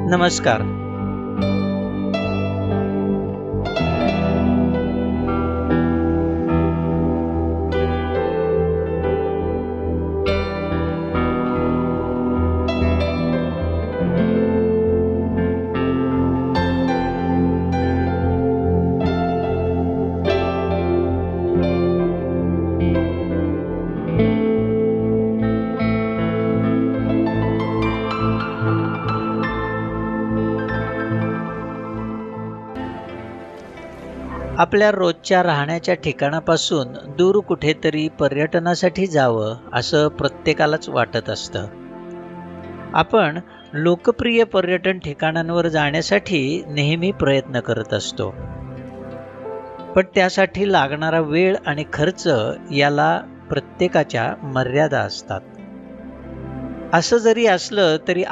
नमस्कार. आपल्या रोजच्या राहण्याच्या ठिकाणापासून दूर कुठेतरी पर्यटनासाठी जावं असं प्रत्येकालाच वाटत असतं. आपण लोकप्रिय पर्यटन ठिकाणांवर जाण्यासाठी नेहमी प्रयत्न करत असतो. पण त्यासाठी लागणारा वेळ आणि खर्च याला प्रत्येकाच्या मर्यादा असतात. असं जरी असलं तरी